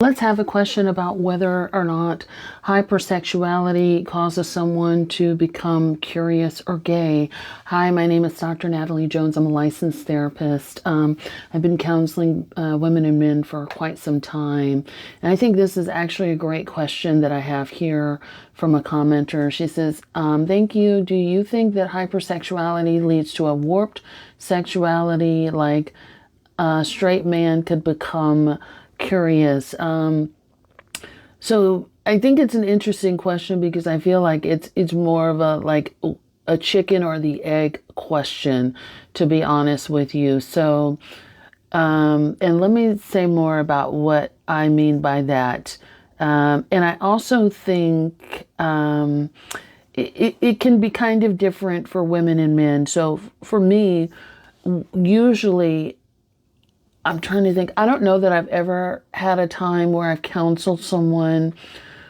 Let's have a question about whether or not hypersexuality causes someone to become curious or gay. Hi, my name is Dr. Natalie Jones. I'm a licensed therapist. I've been counseling women and men for quite some time. And I think this is actually a great question that I have here from a commenter. She says, thank you. Do you think that hypersexuality leads to a warped sexuality, like a straight man could become curious? So I think it's an interesting question because I feel like it's more of a chicken or the egg question, to be honest with you. So and let me say more about what I mean by that. And I also think it can be kind of different for women and men. So for me, usually I'm trying to think. I don't know that I've ever had a time where I've counseled someone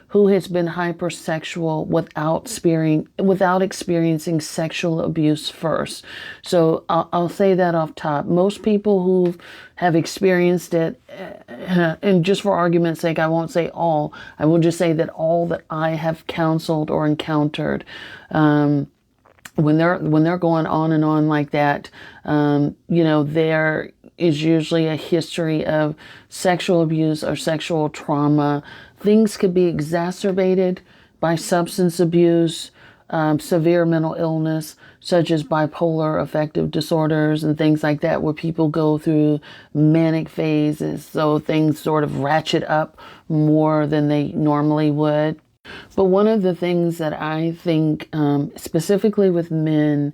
who has been hypersexual without experiencing sexual abuse first. So I'll say that off top. Most people who have experienced it, and just for argument's sake, I won't say all. I will just say that all that I have counseled or encountered, when they're going on and on like that, there is usually a history of sexual abuse or sexual trauma. Things could be exacerbated by substance abuse, severe mental illness, such as bipolar affective disorders and things like that, where people go through manic phases. So things sort of ratchet up more than they normally would. But one of the things that I think, specifically with men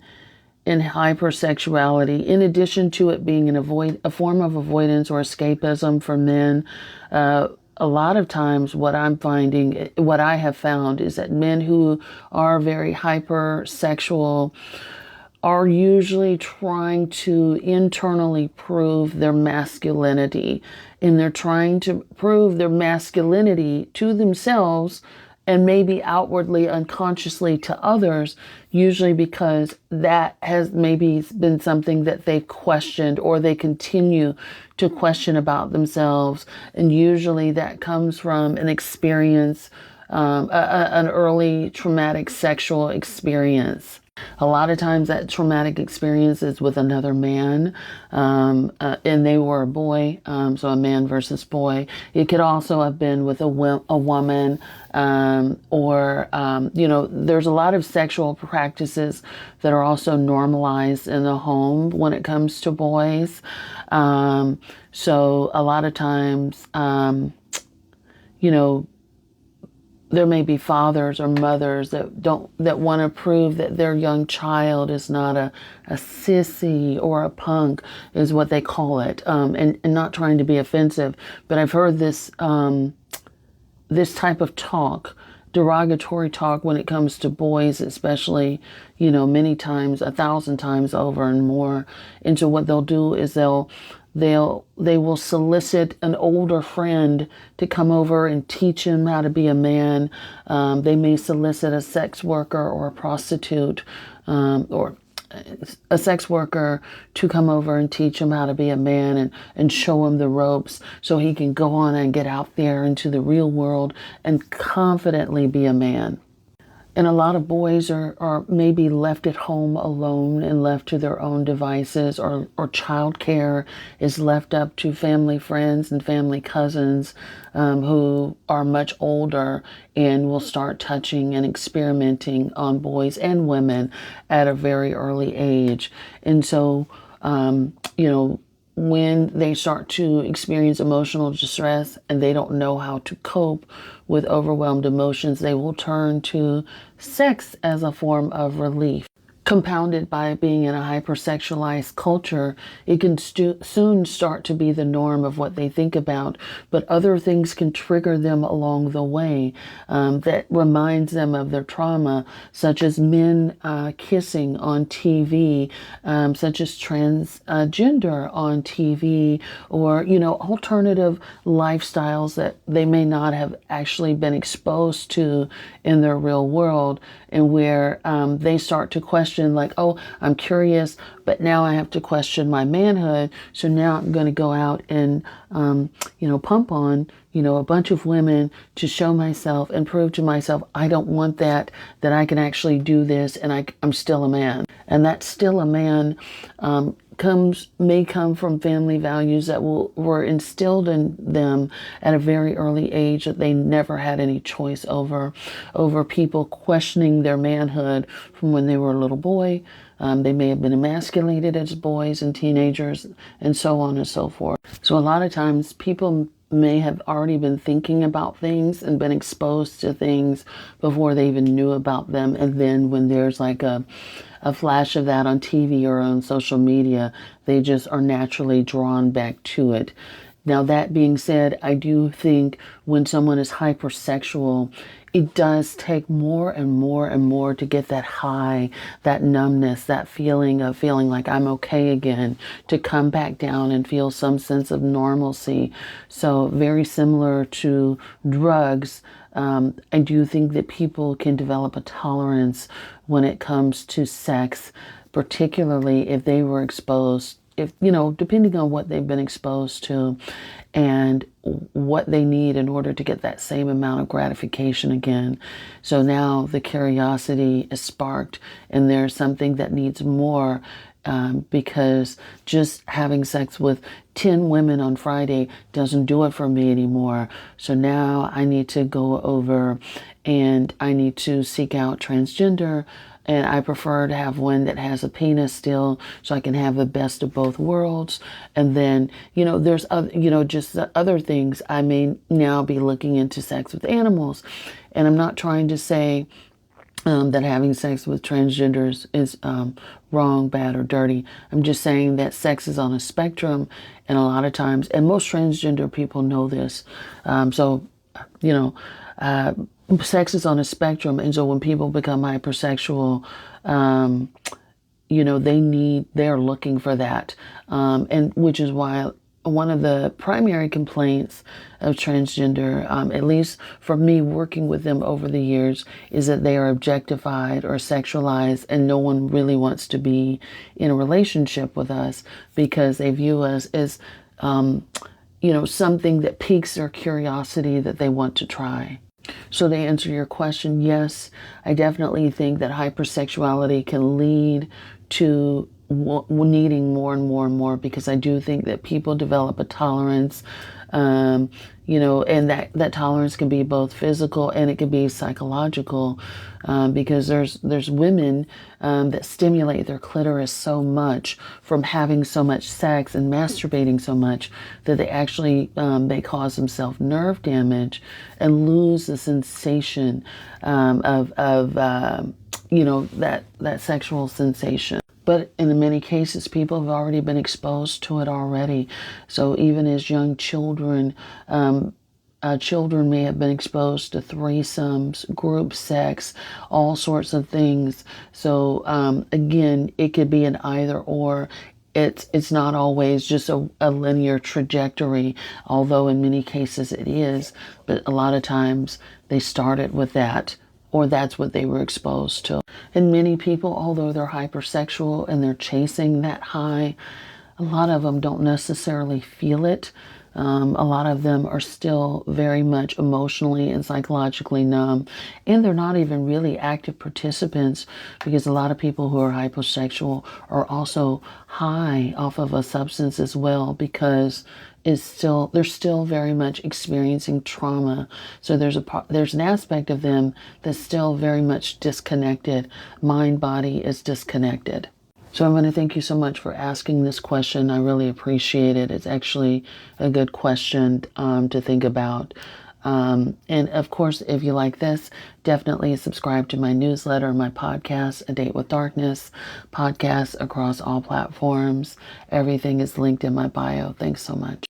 in hypersexuality, in addition to it being a form of avoidance or escapism for men, a lot of times what I have found is that men who are very hypersexual are usually trying to internally prove their masculinity. And they're trying to prove their masculinity to themselves and maybe outwardly, unconsciously to others, usually because that has maybe been something that they've questioned or they continue to question about themselves. And usually that comes from an experience, an early traumatic sexual experience. A lot of times that traumatic experience is with another man, and they were a boy, so a man versus boy. It could also have been with a woman, or there's a lot of sexual practices that are also normalized in the home when it comes to boys. So a lot of times, there may be fathers or mothers that want to prove that their young child is not a sissy or a punk, is what they call it, and not trying to be offensive, but I've heard this type of talk, derogatory talk, when it comes to boys, especially, many times, 1,000 times over and more. And so what they'll do is they will solicit an older friend to come over and teach him how to be a man. They may solicit a sex worker or a prostitute, or a sex worker to come over and teach him how to be a man and show him the ropes so he can go on and get out there into the real world and confidently be a man. And a lot of boys are maybe left at home alone and left to their own devices, or childcare is left up to family friends and family cousins who are much older and will start touching and experimenting on boys and women at a very early age. And so, when they start to experience emotional distress and they don't know how to cope with overwhelmed emotions, they will turn to sex as a form of relief. Compounded by being in a hypersexualized culture, it can soon start to be the norm of what they think about, but other things can trigger them along the way that reminds them of their trauma, such as men kissing on TV, such as transgender on TV, or, alternative lifestyles that they may not have actually been exposed to in their real world, and where they start to question question like, oh, I'm curious, but now I have to question my manhood. So now I'm going to go out and, pump on, a bunch of women to show myself and prove to myself I don't want that I can actually do this, and I'm still a man. And that still a man may come from family values that were instilled in them at a very early age that they never had any choice over people questioning their manhood from when they were a little boy. They may have been emasculated as boys and teenagers and so on and so forth. So a lot of times people may have already been thinking about things and been exposed to things before they even knew about them. And then when there's like a flash of that on TV or on social media, they just are naturally drawn back to it. Now, that being said, I do think when someone is hypersexual, it does take more and more and more to get that high, that numbness, that feeling of feeling like I'm okay again, to come back down and feel some sense of normalcy. So very similar to drugs, I do think that people can develop a tolerance when it comes to sex, particularly if they were exposed, depending on what they've been exposed to and what they need in order to get that same amount of gratification again. So now the curiosity is sparked and there's something that needs more, because just having sex with 10 women on Friday doesn't do it for me anymore. So now I need to go over and I need to seek out transgender. And I prefer to have one that has a penis still, so I can have the best of both worlds. And then, there's other, just the other things. I may now be looking into sex with animals. And I'm not trying to say that having sex with transgenders is wrong, bad, or dirty. I'm just saying that sex is on a spectrum, and a lot of times, and most transgender people know this. Sex is on a spectrum, and so when people become hypersexual, they're looking for that, and which is why one of the primary complaints of transgender, at least for me working with them over the years, is that they are objectified or sexualized, and no one really wants to be in a relationship with us because they view us as, something that piques their curiosity that they want to try. So to answer your question, yes, I definitely think that hypersexuality can lead to needing more and more and more, because I do think that people develop a tolerance, and that tolerance can be both physical and it can be psychological, because there's women that stimulate their clitoris so much from having so much sex and masturbating so much that they actually they cause themselves nerve damage and lose the sensation of that sexual sensation. But in many cases, people have already been exposed to it already. So even as young children, children may have been exposed to threesomes, group sex, all sorts of things. So again, it could be an either or. It's not always just a linear trajectory, although in many cases it is. But a lot of times they started with that, or that's what they were exposed to. And many people, although they're hypersexual and they're chasing that high, a lot of them don't necessarily feel it. A lot of them are still very much emotionally and psychologically numb, and they're not even really active participants, because a lot of people who are hypersexual are also high off of a substance as well, because they're still very much experiencing trauma. So there's an aspect of them that's still very much disconnected. Mind, body is disconnected. So I want to thank you so much for asking this question. I really appreciate it. It's actually a good question to think about. And of course, if you like this, definitely subscribe to my newsletter, my podcast, A Date with Darkness, podcasts across all platforms. Everything is linked in my bio. Thanks so much.